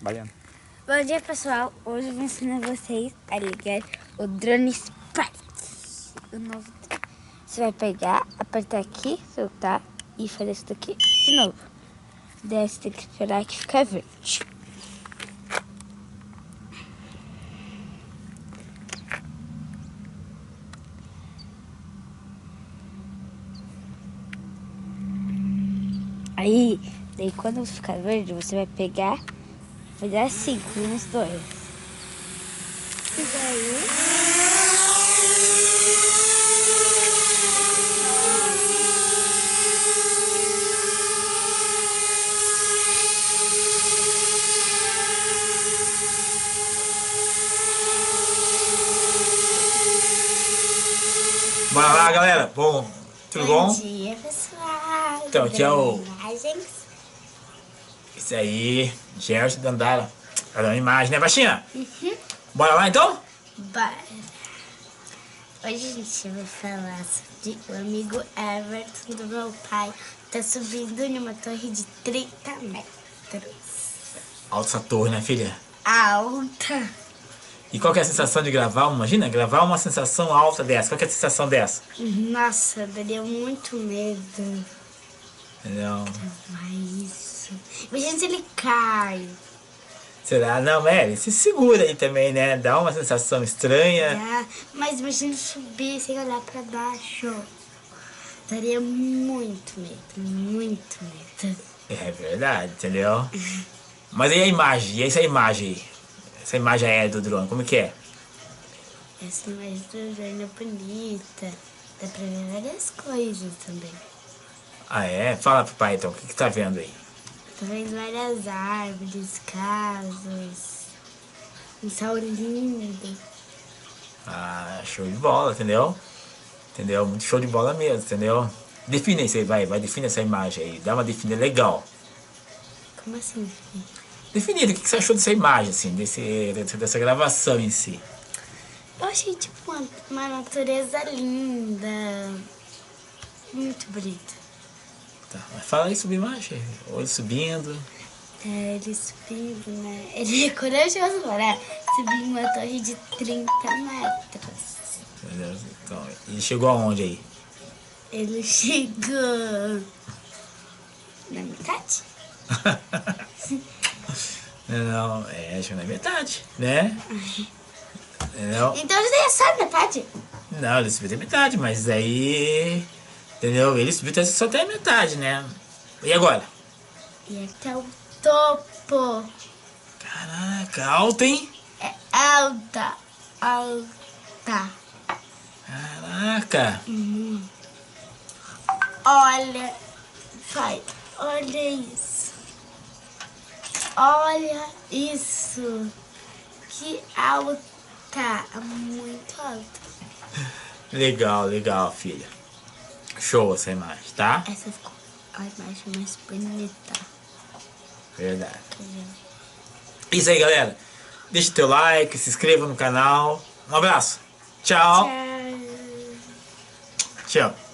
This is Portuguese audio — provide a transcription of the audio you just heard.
Valendo. Bom dia, pessoal. Hoje eu vou ensinar vocês a ligar o drone Sprite. O novo drone. Você vai pegar, apertar aqui, soltar e fazer isso daqui de novo. Daí você tem que esperar que fica verde. Aí, daí quando ficar verde, você vai pegar, vai dar 5 nos dois. E daí... Bora lá, galera. Bom, tudo bom? Bom dia, pessoal. Então, aqui é o... Imagens. Esse aí, Gerson Dandara. Cadê uma imagem, né, baixinha? Uhum. Bora lá, então? Bora. Hoje a gente vai falar sobre o amigo Everton do meu pai. Tá subindo numa torre de 30 metros. Alta essa torre, né, filha? Alta. E qual que é a sensação de gravar? Imagina, gravar uma sensação alta dessa. Qual que é a sensação dessa? Nossa, daria muito medo. Não. Mas... imagina se ele cai. Será? Não, ele se segura aí também, né? Dá uma sensação estranha. Ah, mas imagina subir sem olhar pra baixo. Daria muito medo, muito medo. É verdade, entendeu? Mas e a imagem? E essa imagem aí? Essa imagem aérea do drone, como que é? Essa imagem do drone é bonita. Dá pra ver várias coisas também. Ah, é? Fala pro pai, então. O que tá vendo aí? Tô vendo várias árvores, casas. Um céu lindo. Ah, show de bola, entendeu? Entendeu? Muito show de bola mesmo, entendeu? Define isso aí, vai define essa imagem aí. Dá uma definida legal. Como assim? Definido, o que você achou dessa imagem, assim, dessa gravação em si? Eu achei tipo uma natureza linda. Muito bonita. Tá, mas fala aí sobre a imagem. Olho subindo. É, ele subindo, né? Ele é corajoso, né? Subindo uma torre de 30 metros. Entendeu? Então, ele chegou aonde aí? Ele chegou na metade? Não, acho que na metade, né? Entendeu? Então ele é só metade? Não, ele subiu até metade, mas aí... Entendeu? Ele subiu só até a metade, né? E agora? E até o topo. Caraca, alto, hein? É alta, alta. Caraca. Olha, pai, olha isso. Olha isso. Que alta, muito alta. Legal, legal, filha. Show essa imagem, tá? Essa ficou a imagem mais bonita. Verdade. Isso aí, galera. Deixa o teu like, se inscreva no canal. Um abraço. Tchau. Tchau. Tchau.